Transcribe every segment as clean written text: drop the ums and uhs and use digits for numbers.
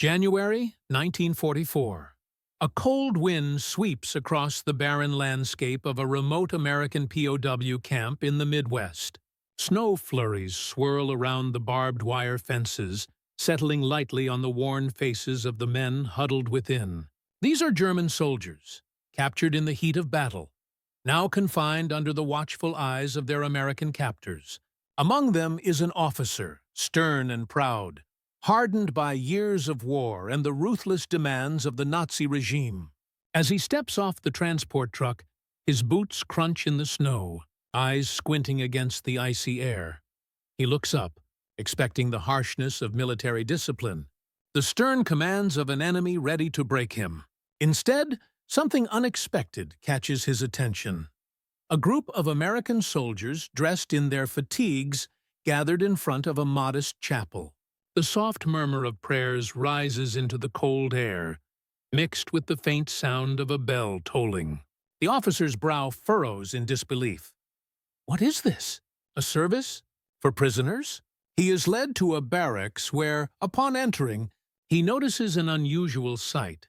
January 1944. A cold wind sweeps across the barren landscape of a remote American POW camp in the Midwest. Snow flurries swirl around the barbed wire fences, settling lightly on the worn faces of the men huddled within. These are German soldiers, captured in the heat of battle, now confined under the watchful eyes of their American captors. Among them is an officer, stern and proud, hardened by years of war and the ruthless demands of the Nazi regime. As he steps off the transport truck, his boots crunch in the snow, eyes squinting against the icy air. He looks up, expecting the harshness of military discipline, the stern commands of an enemy ready to break him. Instead, something unexpected catches his attention. A group of American soldiers dressed in their fatigues gathered in front of a modest chapel. The soft murmur of prayers rises into the cold air, mixed with the faint sound of a bell tolling. The officer's brow furrows in disbelief. What is this? A service? For prisoners? He is led to a barracks where, upon entering, he notices an unusual sight.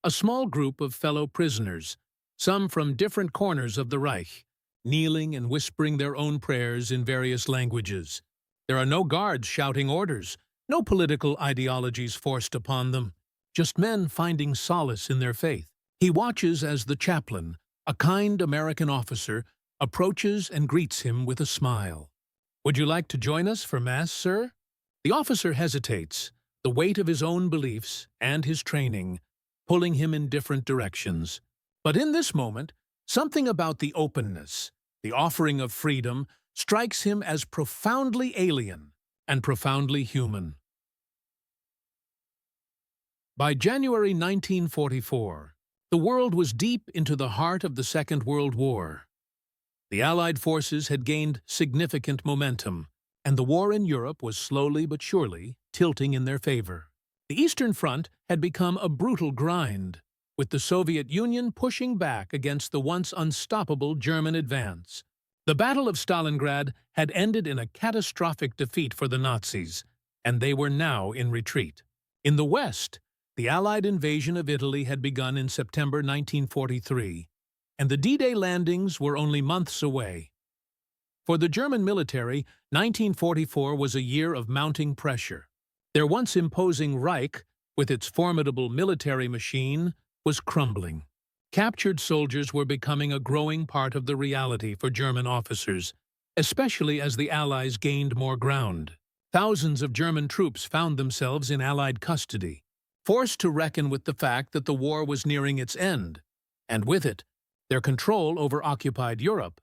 A small group of fellow prisoners, some from different corners of the Reich, kneeling and whispering their own prayers in various languages. There are no guards shouting orders, no political ideologies forced upon them, just men finding solace in their faith. He watches as the chaplain, a kind American officer, approaches and greets him with a smile. "Would you like to join us for Mass, sir?" The officer hesitates, the weight of his own beliefs and his training pulling him in different directions. But in this moment, something about the openness, the offering of freedom, strikes him as profoundly alien and profoundly human. By January 1944, the world was deep into the heart of the Second World War. The Allied forces had gained significant momentum, and the war in Europe was slowly but surely tilting in their favor. The Eastern Front had become a brutal grind, with the Soviet Union pushing back against the once unstoppable German advance. The Battle of Stalingrad had ended in a catastrophic defeat for the Nazis, and they were now in retreat. In the West, the Allied invasion of Italy had begun in September 1943, and the D-Day landings were only months away. For the German military, 1944 was a year of mounting pressure. Their once imposing Reich, with its formidable military machine, was crumbling. Captured soldiers were becoming a growing part of the reality for German officers, especially as the Allies gained more ground. Thousands of German troops found themselves in Allied custody, forced to reckon with the fact that the war was nearing its end, and with it, their control over occupied Europe.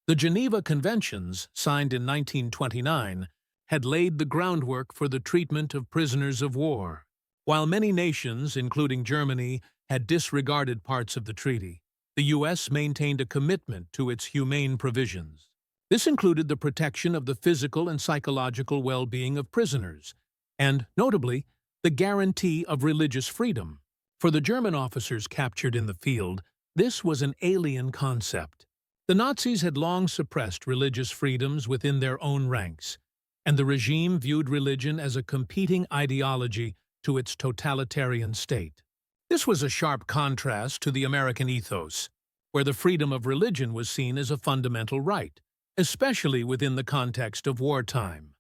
The Geneva Conventions, signed in 1929, had laid the groundwork for the treatment of prisoners of war. While many nations, including Germany, had disregarded parts of the treaty, the U.S. maintained a commitment to its humane provisions. This included the protection of the physical and psychological well-being of prisoners, and, notably, the guarantee of religious freedom. For the German officers captured in the field, this was an alien concept. The Nazis had long suppressed religious freedoms within their own ranks, and the regime viewed religion as a competing ideology to its totalitarian state. This was a sharp contrast to the American ethos, where the freedom of religion was seen as a fundamental right, especially within the context of wartime.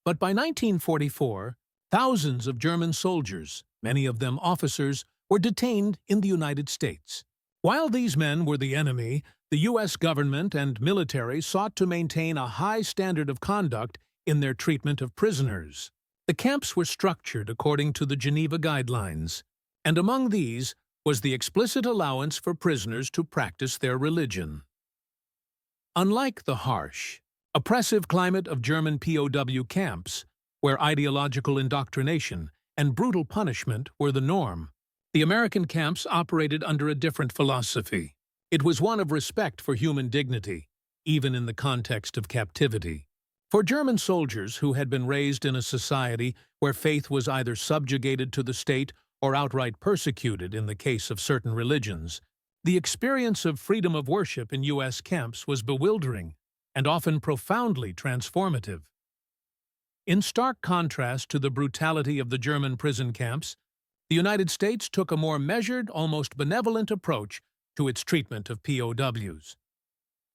But by 1944, thousands of German soldiers, many of them officers, were detained in the United States. While these men were the enemy, the U.S. government and military sought to maintain a high standard of conduct in their treatment of prisoners. The camps were structured according to the Geneva Guidelines, and among these was the explicit allowance for prisoners to practice their religion. Unlike the harsh, oppressive climate of German POW camps, where ideological indoctrination and brutal punishment were the norm, the American camps operated under a different philosophy. It was one of respect for human dignity, even in the context of captivity. For German soldiers who had been raised in a society where faith was either subjugated to the state or outright persecuted in the case of certain religions, the experience of freedom of worship in U.S. camps was bewildering and often profoundly transformative. In stark contrast to the brutality of the German prison camps, the United States took a more measured, almost benevolent approach to its treatment of POWs.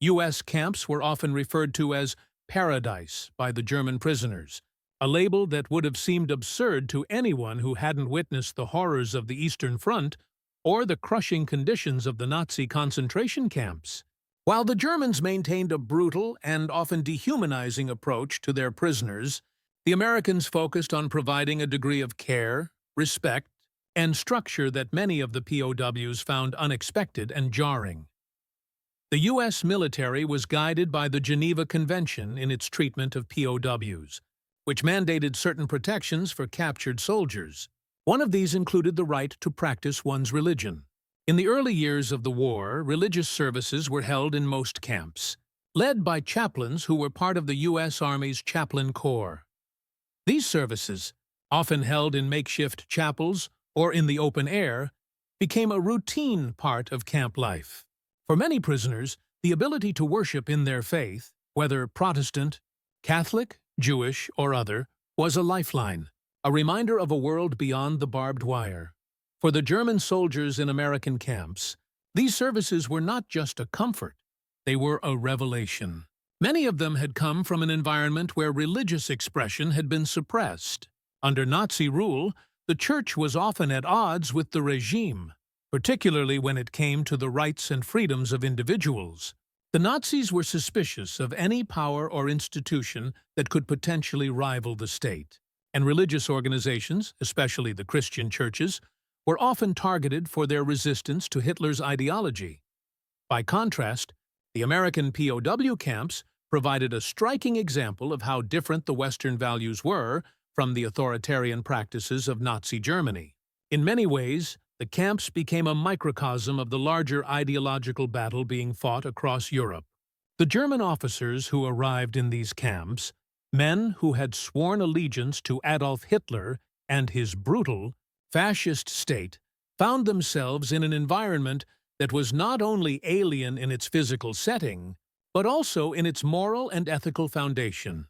U.S. camps were often referred to as paradise by the German prisoners, a label that would have seemed absurd to anyone who hadn't witnessed the horrors of the Eastern Front or the crushing conditions of the Nazi concentration camps. While the Germans maintained a brutal and often dehumanizing approach to their prisoners, the Americans focused on providing a degree of care, respect, and structure that many of the POWs found unexpected and jarring. The U.S. military was guided by the Geneva Convention in its treatment of POWs, which mandated certain protections for captured soldiers. One of these included the right to practice one's religion. In the early years of the war, religious services were held in most camps, led by chaplains who were part of the U.S. Army's Chaplain Corps. These services, often held in makeshift chapels or in the open air, became a routine part of camp life. For many prisoners, the ability to worship in their faith, whether Protestant, Catholic, Jewish, or other, was a lifeline, a reminder of a world beyond the barbed wire. For the German soldiers in American camps, these services were not just a comfort, they were a revelation. Many of them had come from an environment where religious expression had been suppressed. Under Nazi rule, the church was often at odds with the regime, particularly when it came to the rights and freedoms of individuals. The Nazis were suspicious of any power or institution that could potentially rival the state, and religious organizations, especially the Christian churches, were often targeted for their resistance to Hitler's ideology. By contrast, the American POW camps provided a striking example of how different the Western values were from the authoritarian practices of Nazi Germany. In many ways, the camps became a microcosm of the larger ideological battle being fought across Europe. The German officers who arrived in these camps, men who had sworn allegiance to Adolf Hitler and his brutal, fascist state, found themselves in an environment that was not only alien in its physical setting, but also in its moral and ethical foundation.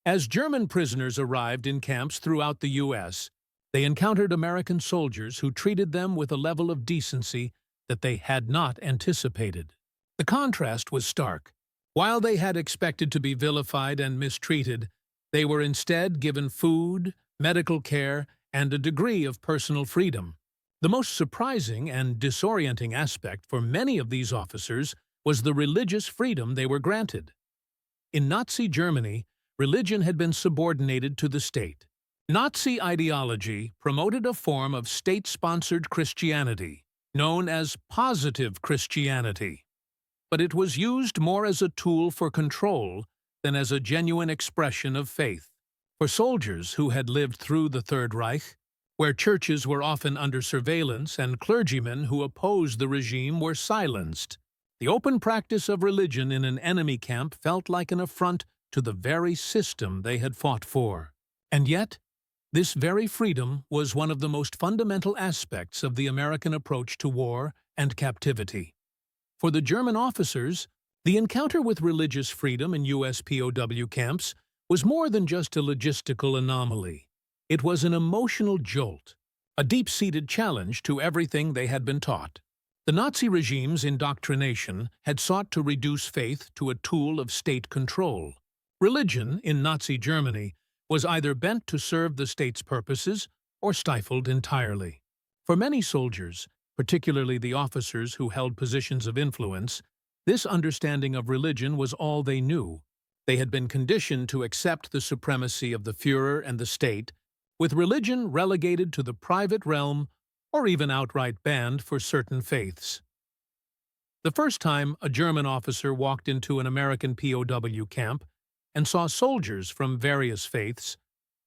As German prisoners arrived in camps throughout the U.S., they encountered American soldiers who treated them with a level of decency that they had not anticipated. The contrast was stark. While they had expected to be vilified and mistreated, they were instead given food, medical care, and a degree of personal freedom. The most surprising and disorienting aspect for many of these officers was the religious freedom they were granted. In Nazi Germany, religion had been subordinated to the state. Nazi ideology promoted a form of state-sponsored Christianity, known as positive Christianity. But it was used more as a tool for control than as a genuine expression of faith. For soldiers who had lived through the Third Reich, where churches were often under surveillance and clergymen who opposed the regime were silenced, the open practice of religion in an enemy camp felt like an affront to the very system they had fought for. And yet, this very freedom was one of the most fundamental aspects of the American approach to war and captivity. For the German officers, the encounter with religious freedom in U.S. POW camps was more than just a logistical anomaly. It was an emotional jolt, a deep-seated challenge to everything they had been taught. The Nazi regime's indoctrination had sought to reduce faith to a tool of state control. Religion, in Nazi Germany, was either bent to serve the state's purposes or stifled entirely. For many soldiers, particularly the officers who held positions of influence, this understanding of religion was all they knew. They had been conditioned to accept the supremacy of the Führer and the state, with religion relegated to the private realm or even outright banned for certain faiths. The first time a German officer walked into an American POW camp and saw soldiers from various faiths,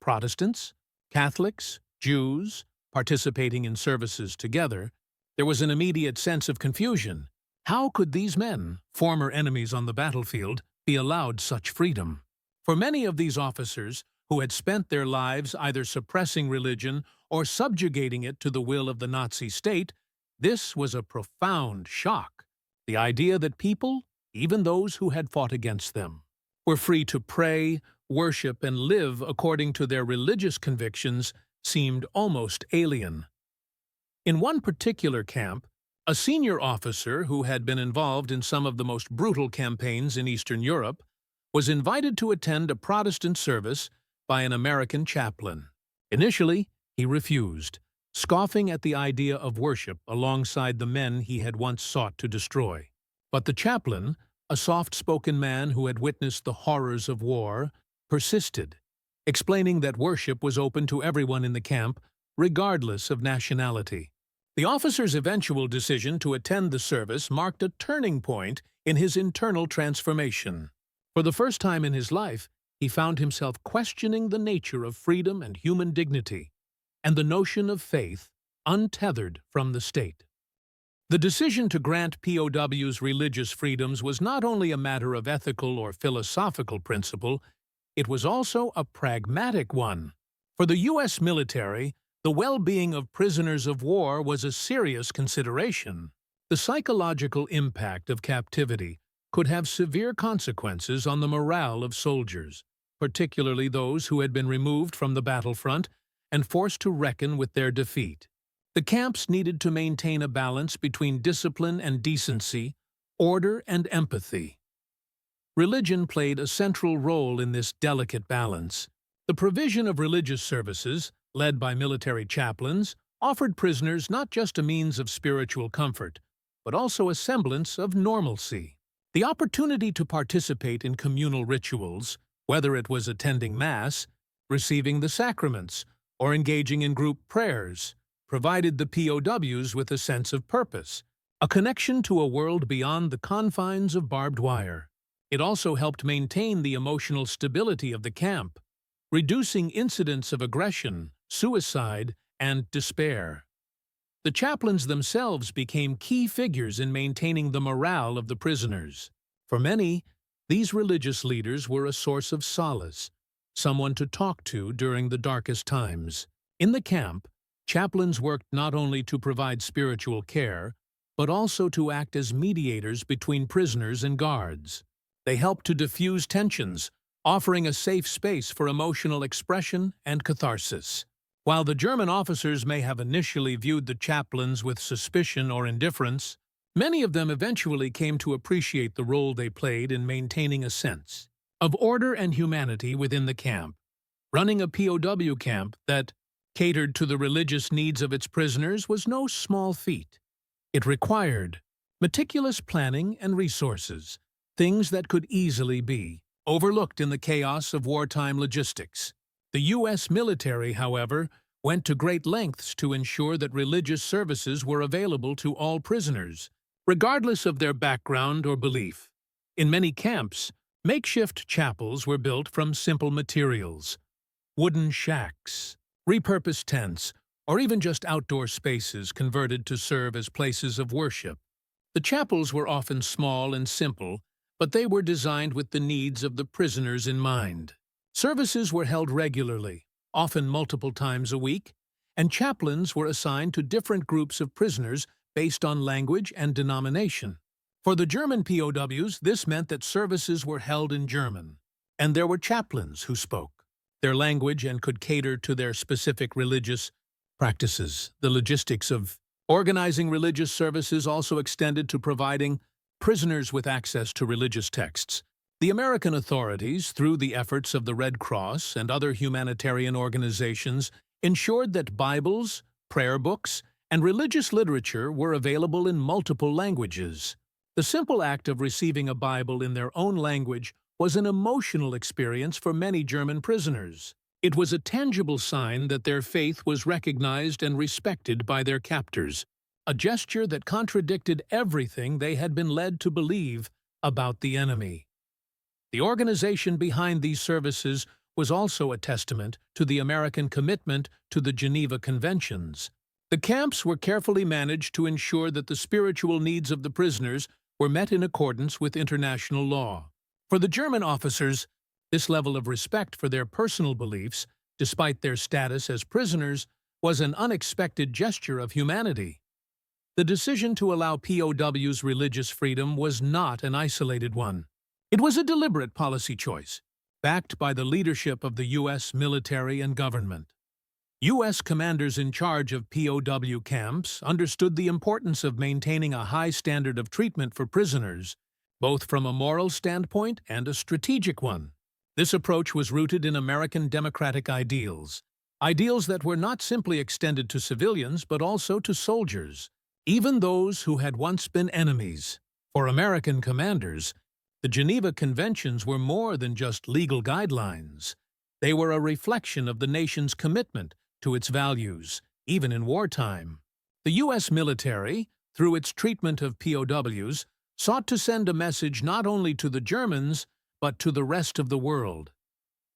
Protestants, Catholics, Jews, participating in services together, there was an immediate sense of confusion. How could these men, former enemies on the battlefield, be allowed such freedom? For many of these officers, who had spent their lives either suppressing religion or subjugating it to the will of the Nazi state, this was a profound shock. The idea that people, even those who had fought against them, were free to pray, worship, and live according to their religious convictions seemed almost alien. In one particular camp, a senior officer who had been involved in some of the most brutal campaigns in Eastern Europe was invited to attend a Protestant service by an American chaplain. Initially, he refused, scoffing at the idea of worship alongside the men he had once sought to destroy. But the chaplain, a soft-spoken man who had witnessed the horrors of war, persisted, explaining that worship was open to everyone in the camp, regardless of nationality. The officer's eventual decision to attend the service marked a turning point in his internal transformation. For the first time in his life, he found himself questioning the nature of freedom and human dignity, and the notion of faith untethered from the state. The decision to grant POWs religious freedoms was not only a matter of ethical or philosophical principle, it was also a pragmatic one. For the U.S. military, the well-being of prisoners of war was a serious consideration. The psychological impact of captivity could have severe consequences on the morale of soldiers, particularly those who had been removed from the battlefront and forced to reckon with their defeat. The camps needed to maintain a balance between discipline and decency, order and empathy. Religion played a central role in this delicate balance. The provision of religious services, led by military chaplains, offered prisoners not just a means of spiritual comfort, but also a semblance of normalcy. The opportunity to participate in communal rituals, whether it was attending Mass, receiving the sacraments, or engaging in group prayers, provided the POWs with a sense of purpose, a connection to a world beyond the confines of barbed wire. It also helped maintain the emotional stability of the camp, reducing incidents of aggression, suicide, and despair. The chaplains themselves became key figures in maintaining the morale of the prisoners. For many, these religious leaders were a source of solace, someone to talk to during the darkest times. In the camp, chaplains worked not only to provide spiritual care, but also to act as mediators between prisoners and guards. They helped to diffuse tensions, offering a safe space for emotional expression and catharsis. While the German officers may have initially viewed the chaplains with suspicion or indifference, many of them eventually came to appreciate the role they played in maintaining a sense of order and humanity within the camp. Running a POW camp that catered to the religious needs of its prisoners was no small feat. It required meticulous planning and resources, things that could easily be overlooked in the chaos of wartime logistics. The U.S. military, however, went to great lengths to ensure that religious services were available to all prisoners, regardless of their background or belief. In many camps, makeshift chapels were built from simple materials: wooden shacks, repurposed tents, or even just outdoor spaces converted to serve as places of worship. The chapels were often small and simple, but they were designed with the needs of the prisoners in mind. Services were held regularly, often multiple times a week, and chaplains were assigned to different groups of prisoners based on language and denomination. For the German POWs, this meant that services were held in German, and there were chaplains who spoke their language and could cater to their specific religious practices. The logistics of organizing religious services also extended to providing prisoners with access to religious texts. The American authorities, through the efforts of the Red Cross and other humanitarian organizations, ensured that Bibles, prayer books, and religious literature were available in multiple languages. The simple act of receiving a Bible in their own language was an emotional experience for many German prisoners. It was a tangible sign that their faith was recognized and respected by their captors, a gesture that contradicted everything they had been led to believe about the enemy. The organization behind these services was also a testament to the American commitment to the Geneva Conventions. The camps were carefully managed to ensure that the spiritual needs of the prisoners were met in accordance with international law. For the German officers, this level of respect for their personal beliefs, despite their status as prisoners, was an unexpected gesture of humanity. The decision to allow POWs religious freedom was not an isolated one. It was a deliberate policy choice. backed by the leadership of the U.S. military and government. U.S. commanders in charge of POW camps understood the importance of maintaining a high standard of treatment for prisoners, both from a moral standpoint and a strategic one. This approach was rooted in American democratic ideals, ideals that were not simply extended to civilians but also to soldiers, even those who had once been enemies. For American commanders, the Geneva Conventions were more than just legal guidelines. They were a reflection of the nation's commitment to its values, even in wartime. The U.S. military, through its treatment of POWs, sought to send a message not only to the Germans, but to the rest of the world,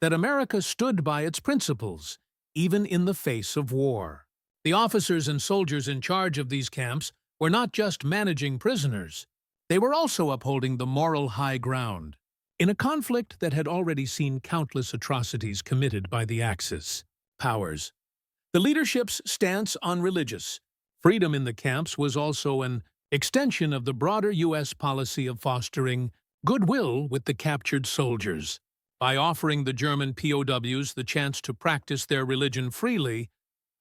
that America stood by its principles, even in the face of war. The officers and soldiers in charge of these camps were not just managing prisoners, they were also upholding the moral high ground, in a conflict that had already seen countless atrocities committed by the Axis powers. The leadership's stance on religious freedom in the camps was also an extension of the broader U.S. policy of fostering goodwill with the captured soldiers. By offering the German POWs the chance to practice their religion freely,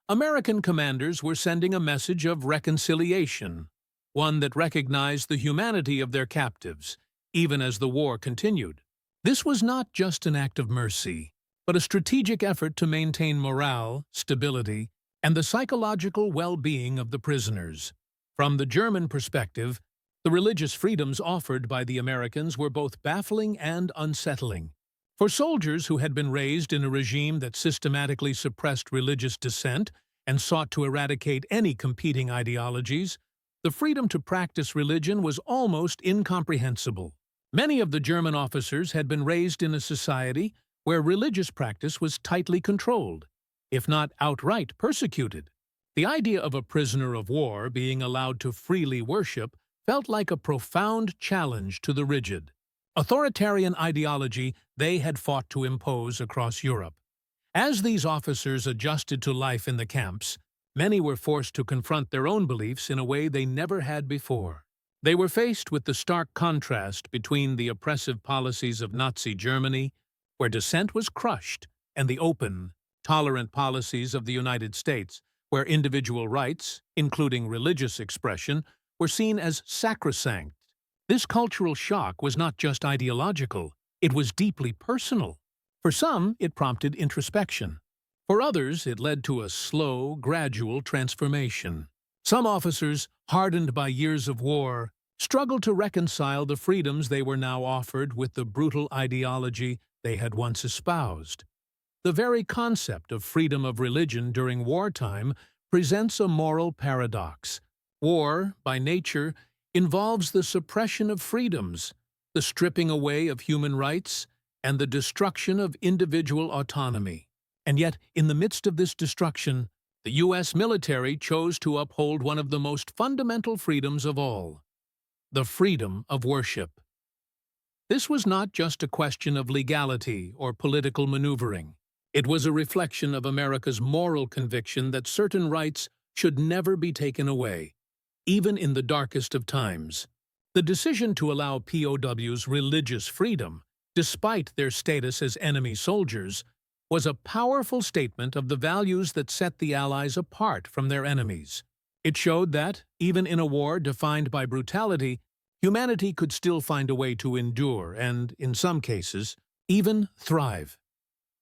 American commanders were sending a message of reconciliation, one that recognized the humanity of their captives, even as the war continued. This was not just an act of mercy, but a strategic effort to maintain morale, stability, and the psychological well-being of the prisoners. From the German perspective, the religious freedoms offered by the Americans were both baffling and unsettling. For soldiers who had been raised in a regime that systematically suppressed religious dissent and sought to eradicate any competing ideologies, the freedom to practice religion was almost incomprehensible. Many of the German officers had been raised in a society where religious practice was tightly controlled, if not outright persecuted. The idea of a prisoner of war being allowed to freely worship felt like a profound challenge to the rigid, authoritarian ideology they had fought to impose across Europe. As these officers adjusted to life in the camps, many were forced to confront their own beliefs in a way they never had before. They were faced with the stark contrast between the oppressive policies of Nazi Germany, where dissent was crushed, and the open, tolerant policies of the United States, where individual rights, including religious expression, were seen as sacrosanct. This cultural shock was not just ideological, it was deeply personal. For some, it prompted introspection. For others, it led to a slow, gradual transformation. Some officers, hardened by years of war, struggled to reconcile the freedoms they were now offered with the brutal ideology they had once espoused. The very concept of freedom of religion during wartime presents a moral paradox. War, by nature, involves the suppression of freedoms, the stripping away of human rights, and the destruction of individual autonomy. And yet, in the midst of this destruction, the U.S. military chose to uphold one of the most fundamental freedoms of all, the freedom of worship. This was not just a question of legality or political maneuvering. It was a reflection of America's moral conviction that certain rights should never be taken away, even in the darkest of times. The decision to allow POWs religious freedom, despite their status as enemy soldiers, was a powerful statement of the values that set the Allies apart from their enemies. It showed that, even in a war defined by brutality, humanity could still find a way to endure and, in some cases, even thrive.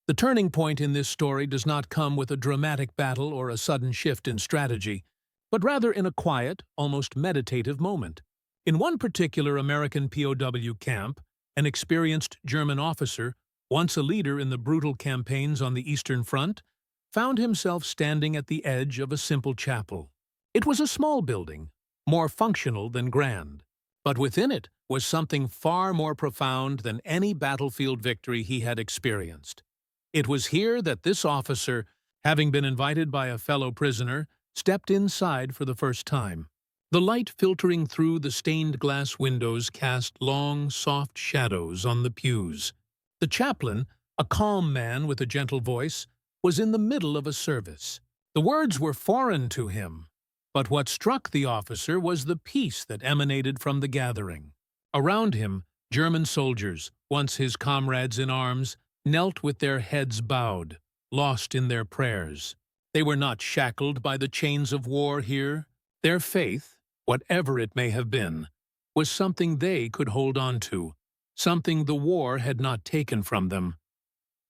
The turning point in this story does not come with a dramatic battle or a sudden shift in strategy, but rather in a quiet, almost meditative moment. In one particular American POW camp, an experienced German officer, once a leader in the brutal campaigns on the Eastern Front, found himself standing at the edge of a simple chapel. It was a small building, more functional than grand, but within it was something far more profound than any battlefield victory he had experienced. It was here that this officer, having been invited by a fellow prisoner, stepped inside for the first time. The light filtering through the stained glass windows cast long, soft shadows on the pews. The chaplain, a calm man with a gentle voice, was in the middle of a service. The words were foreign to him, but what struck the officer was the peace that emanated from the gathering. Around him, German soldiers, once his comrades in arms, knelt with their heads bowed, lost in their prayers. They were not shackled by the chains of war here. Their faith, whatever it may have been, was something they could hold on to, something the war had not taken from them.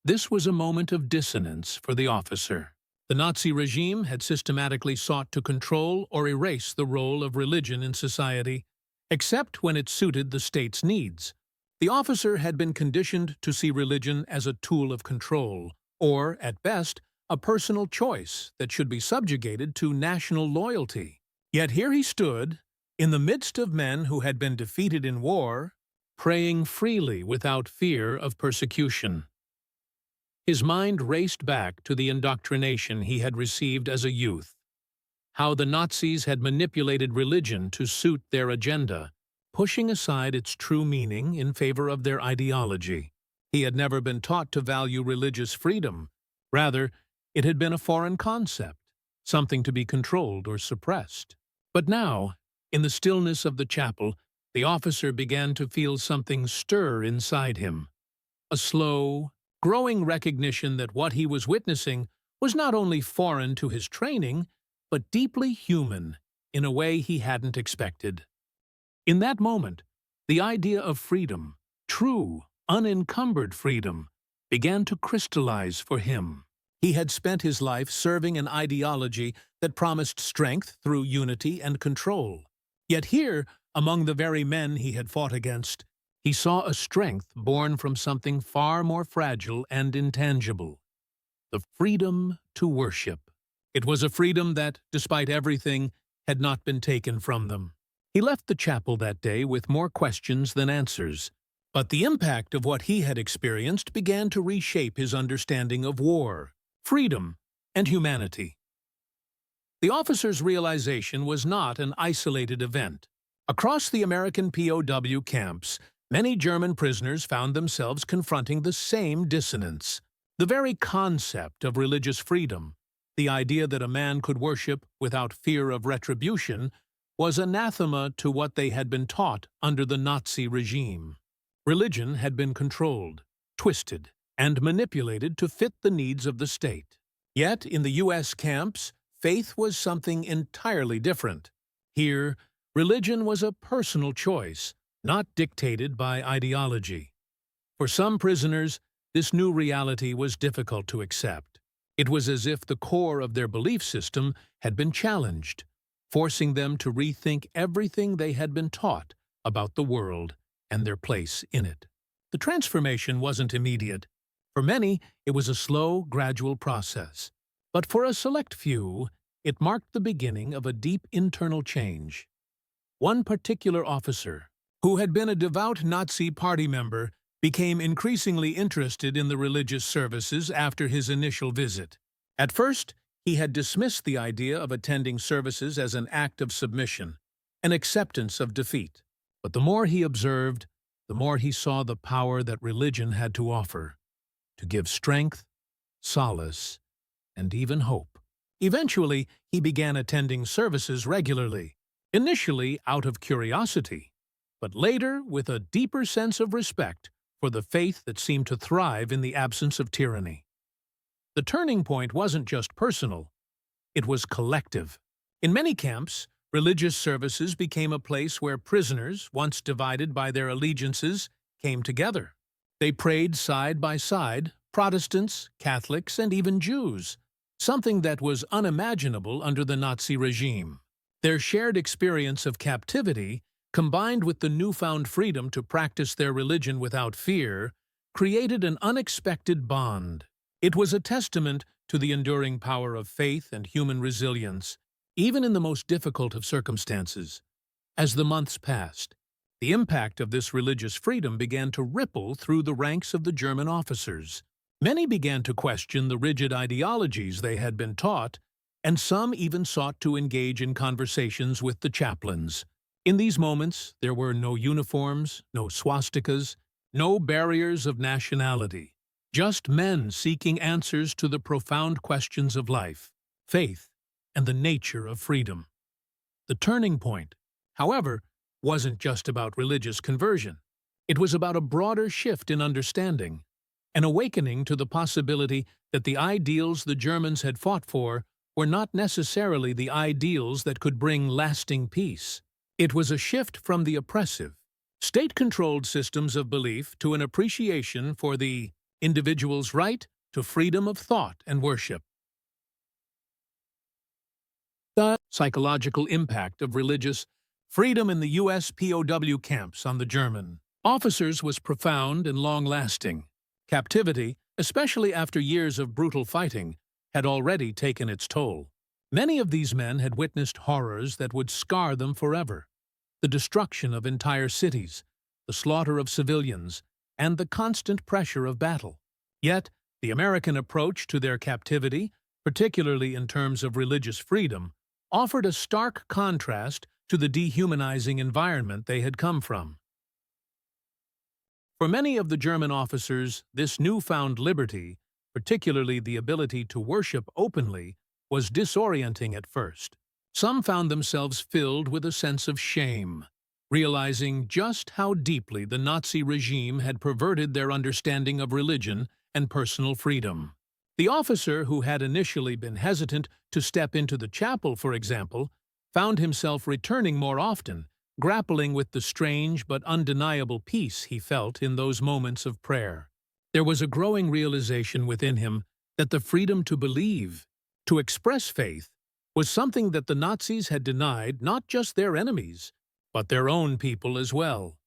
This was a moment of dissonance for the officer. The Nazi regime had systematically sought to control or erase the role of religion in society, except when it suited the state's needs. The officer had been conditioned to see religion as a tool of control, or, at best, a personal choice that should be subjugated to national loyalty. Yet here he stood, in the midst of men who had been defeated in war, praying freely without fear of persecution. His mind raced back to the indoctrination he had received as a youth, how the Nazis had manipulated religion to suit their agenda, pushing aside its true meaning in favor of their ideology. He had never been taught to value religious freedom. Rather, it had been a foreign concept, something to be controlled or suppressed. But now, in the stillness of the chapel, the officer began to feel something stir inside him. A slow, growing recognition that what he was witnessing was not only foreign to his training, but deeply human in a way he hadn't expected. In that moment, the idea of freedom, true, unencumbered freedom, began to crystallize for him. He had spent his life serving an ideology that promised strength through unity and control. Yet here, among the very men he had fought against, he saw a strength born from something far more fragile and intangible: the freedom to worship. It was a freedom that, despite everything, had not been taken from them. He left the chapel that day with more questions than answers, but the impact of what he had experienced began to reshape his understanding of war, freedom, and humanity. The officer's realization was not an isolated event. Across the American POW camps, many German prisoners found themselves confronting the same dissonance. The very concept of religious freedom, the idea that a man could worship without fear of retribution, was anathema to what they had been taught under the Nazi regime. Religion had been controlled, twisted, and manipulated to fit the needs of the state. Yet, in the U.S. camps, faith was something entirely different. Here, religion was a personal choice, not dictated by ideology. For some prisoners, this new reality was difficult to accept. It was as if the core of their belief system had been challenged, forcing them to rethink everything they had been taught about the world and their place in it. The transformation wasn't immediate. For many, it was a slow, gradual process. But for a select few, it marked the beginning of a deep internal change. One particular officer, who had been a devout Nazi party member, became increasingly interested in the religious services after his initial visit. At first, he had dismissed the idea of attending services as an act of submission, an acceptance of defeat. But the more he observed, the more he saw the power that religion had to offer, to give strength, solace, and even hope. Eventually, he began attending services regularly, initially out of curiosity, but later with a deeper sense of respect for the faith that seemed to thrive in the absence of tyranny. The turning point wasn't just personal, it was collective. In many camps, religious services became a place where prisoners, once divided by their allegiances, came together. They prayed side by side, Protestants, Catholics, and even Jews, something that was unimaginable under the Nazi regime. Their shared experience of captivity, combined with the newfound freedom to practice their religion without fear, created an unexpected bond. It was a testament to the enduring power of faith and human resilience, even in the most difficult of circumstances. As the months passed, the impact of this religious freedom began to ripple through the ranks of the German officers. Many began to question the rigid ideologies they had been taught, and some even sought to engage in conversations with the chaplains. In these moments, there were no uniforms, no swastikas, no barriers of nationality. Just men seeking answers to the profound questions of life, faith, and the nature of freedom. The turning point, however, wasn't just about religious conversion. It was about a broader shift in understanding. an awakening to the possibility that the ideals the Germans had fought for were not necessarily the ideals that could bring lasting peace. It was a shift from the oppressive, state-controlled systems of belief to an appreciation for the individual's right to freedom of thought and worship. The psychological impact of religious freedom in the U.S. POW camps on the German officers was profound and long-lasting. Captivity, especially after years of brutal fighting, had already taken its toll. Many of these men had witnessed horrors that would scar them forever: the destruction of entire cities, the slaughter of civilians, and the constant pressure of battle. Yet, the American approach to their captivity, particularly in terms of religious freedom, offered a stark contrast to the dehumanizing environment they had come from. For many of the German officers, this newfound liberty, particularly the ability to worship openly, was disorienting at first. Some found themselves filled with a sense of shame, realizing just how deeply the Nazi regime had perverted their understanding of religion and personal freedom. The officer who had initially been hesitant to step into the chapel, for example, found himself returning more often, grappling with the strange but undeniable peace he felt in those moments of prayer. There was a growing realization within him that the freedom to believe, to express faith, was something that the Nazis had denied not just their enemies, but their own people as well.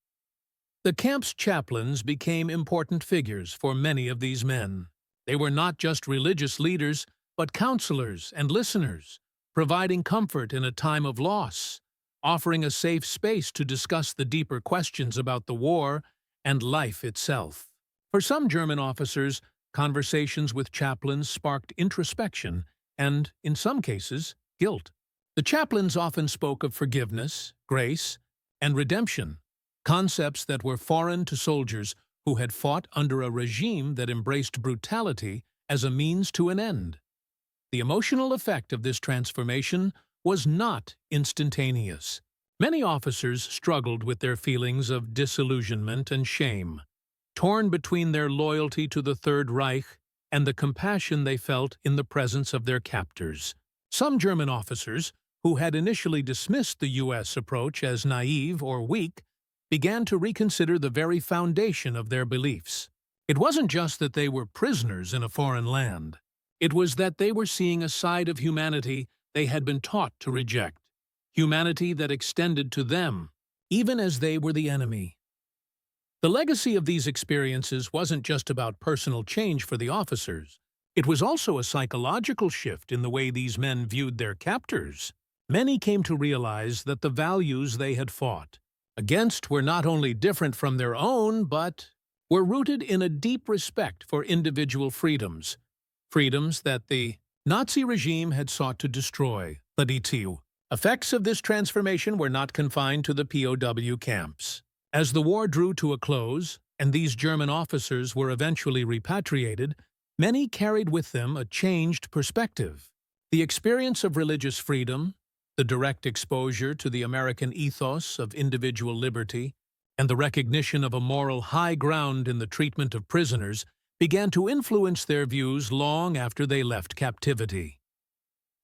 The camp's chaplains became important figures for many of these men. They were not just religious leaders, but counselors and listeners, providing comfort in a time of loss, offering a safe space to discuss the deeper questions about the war and life itself. For some German officers, conversations with chaplains sparked introspection and, in some cases, guilt. The chaplains often spoke of forgiveness, grace, and redemption, concepts that were foreign to soldiers who had fought under a regime that embraced brutality as a means to an end. The emotional effect of this transformation was not instantaneous. Many officers struggled with their feelings of disillusionment and shame, torn between their loyalty to the Third Reich and the compassion they felt in the presence of their captors. Some German officers, who had initially dismissed the U.S. approach as naive or weak, began to reconsider the very foundation of their beliefs. It wasn't just that they were prisoners in a foreign land. It was that they were seeing a side of humanity they had been taught to reject, humanity that extended to them, even as they were the enemy. The legacy of these experiences wasn't just about personal change for the officers. It was also a psychological shift in the way these men viewed their captors. Many came to realize that the values they had fought against were not only different from their own, but were rooted in a deep respect for individual freedoms, freedoms that the Nazi regime had sought to destroy. The effects of this transformation were not confined to the POW camps. As the war drew to a close, and these German officers were eventually repatriated, many carried with them a changed perspective. The experience of religious freedom, the direct exposure to the American ethos of individual liberty, and the recognition of a moral high ground in the treatment of prisoners began to influence their views long after they left captivity.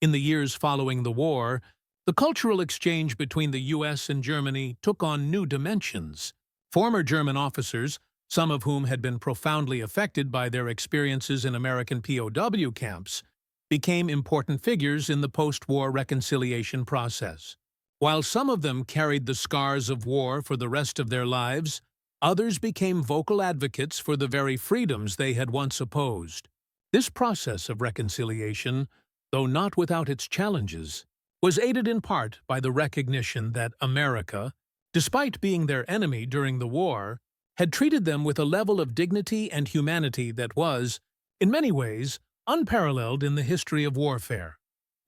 In the years following the war, the cultural exchange between the U.S. and Germany took on new dimensions. Former German officers, some of whom had been profoundly affected by their experiences in American POW camps, became important figures in the post-war reconciliation process. While some of them carried the scars of war for the rest of their lives, others became vocal advocates for the very freedoms they had once opposed. This process of reconciliation, though not without its challenges, was aided in part by the recognition that America, despite being their enemy during the war, had treated them with a level of dignity and humanity that was, in many ways, unparalleled in the history of warfare.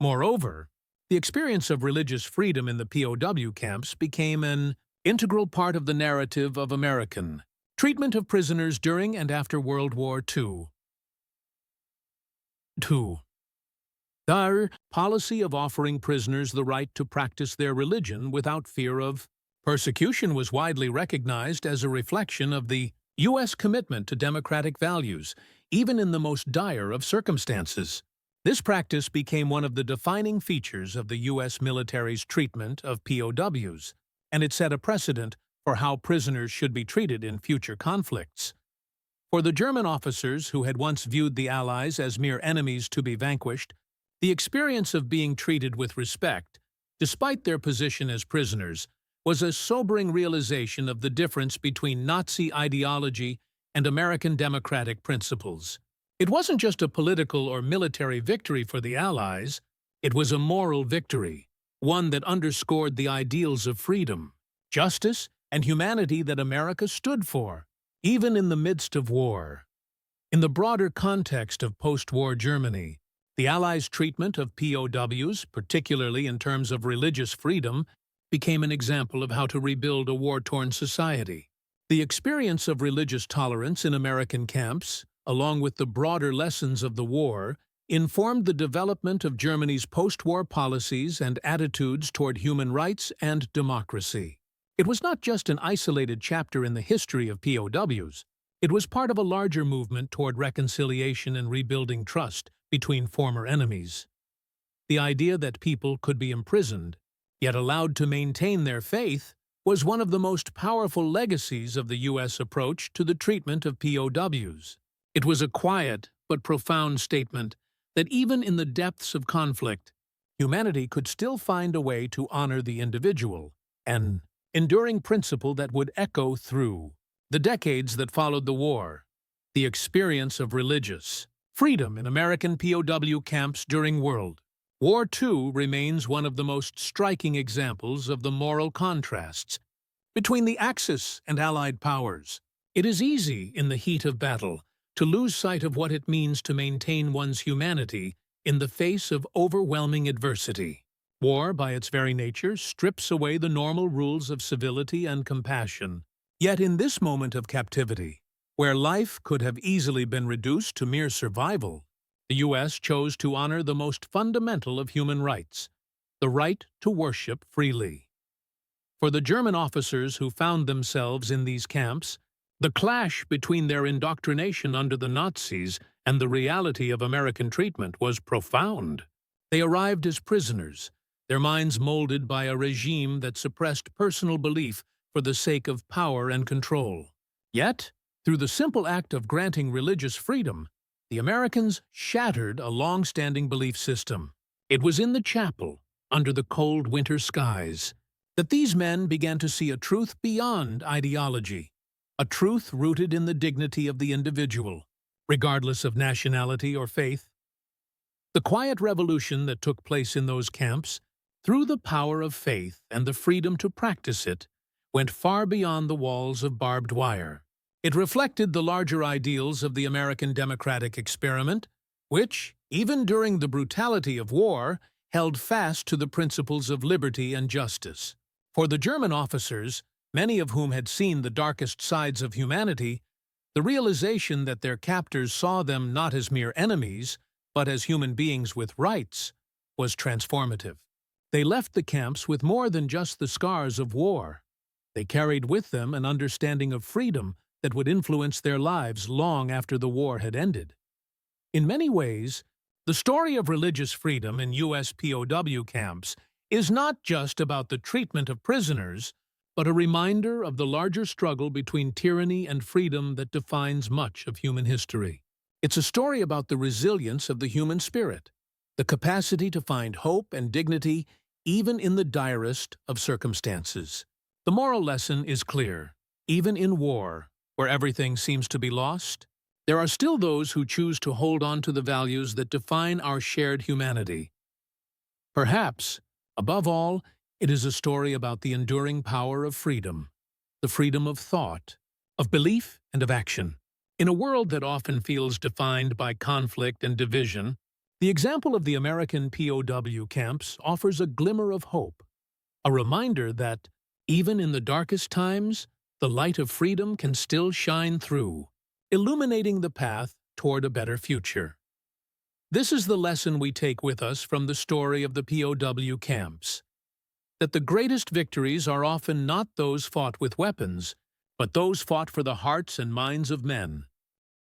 Moreover, the experience of religious freedom in the POW camps became an integral part of the narrative of American treatment of prisoners during and after World War II. 2. Their policy of offering prisoners the right to practice their religion without fear of persecution was widely recognized as a reflection of the U.S. commitment to democratic values, even in the most dire of circumstances. This practice became one of the defining features of the U.S. military's treatment of POWs, and it set a precedent for how prisoners should be treated in future conflicts. For the German officers who had once viewed the Allies as mere enemies to be vanquished, the experience of being treated with respect, despite their position as prisoners, was a sobering realization of the difference between Nazi ideology and American democratic principles. It wasn't just a political or military victory for the Allies, it was a moral victory, one that underscored the ideals of freedom, justice, and humanity that America stood for, even in the midst of war. In the broader context of post-war Germany, the Allies' treatment of POWs, particularly in terms of religious freedom, became an example of how to rebuild a war-torn society. The experience of religious tolerance in American camps, along with the broader lessons of the war, informed the development of Germany's post-war policies and attitudes toward human rights and democracy. It was not just an isolated chapter in the history of POWs. It was part of a larger movement toward reconciliation and rebuilding trust between former enemies. The idea that people could be imprisoned, yet allowed to maintain their faith, was one of the most powerful legacies of the U.S. approach to the treatment of POWs. It was a quiet but profound statement that even in the depths of conflict, humanity could still find a way to honor the individual, an enduring principle that would echo through the decades that followed the war. The experience of religious freedom in American POW camps during World War II remains one of the most striking examples of the moral contrasts between the Axis and Allied powers. It is easy, in the heat of battle, to lose sight of what it means to maintain one's humanity in the face of overwhelming adversity. War, by its very nature, strips away the normal rules of civility and compassion. Yet in this moment of captivity, where life could have easily been reduced to mere survival, the U.S. chose to honor the most fundamental of human rights, the right to worship freely. For the German officers who found themselves in these camps, the clash between their indoctrination under the Nazis and the reality of American treatment was profound. They arrived as prisoners, their minds molded by a regime that suppressed personal belief for the sake of power and control. Yet, through the simple act of granting religious freedom, the Americans shattered a long-standing belief system. It was in the chapel, under the cold winter skies, that these men began to see a truth beyond ideology, a truth rooted in the dignity of the individual, regardless of nationality or faith. The quiet revolution that took place in those camps, through the power of faith and the freedom to practice it, went far beyond the walls of barbed wire. It reflected the larger ideals of the American democratic experiment, which, even during the brutality of war, held fast to the principles of liberty and justice. For the German officers, many of whom had seen the darkest sides of humanity, the realization that their captors saw them not as mere enemies, but as human beings with rights, was transformative. They left the camps with more than just the scars of war. They carried with them an understanding of freedom that would influence their lives long after the war had ended. In many ways, the story of religious freedom in U.S. POW camps is not just about the treatment of prisoners, but a reminder of the larger struggle between tyranny and freedom that defines much of human history. It's a story about the resilience of the human spirit, the capacity to find hope and dignity even in the direst of circumstances. The moral lesson is clear. Even in war, where everything seems to be lost, there are still those who choose to hold on to the values that define our shared humanity. Perhaps, above all, it is a story about the enduring power of freedom, the freedom of thought, of belief, and of action. In a world that often feels defined by conflict and division, the example of the American POW camps offers a glimmer of hope, a reminder that, even in the darkest times, the light of freedom can still shine through, illuminating the path toward a better future. This is the lesson we take with us from the story of the POW camps, that the greatest victories are often not those fought with weapons, but those fought for the hearts and minds of men.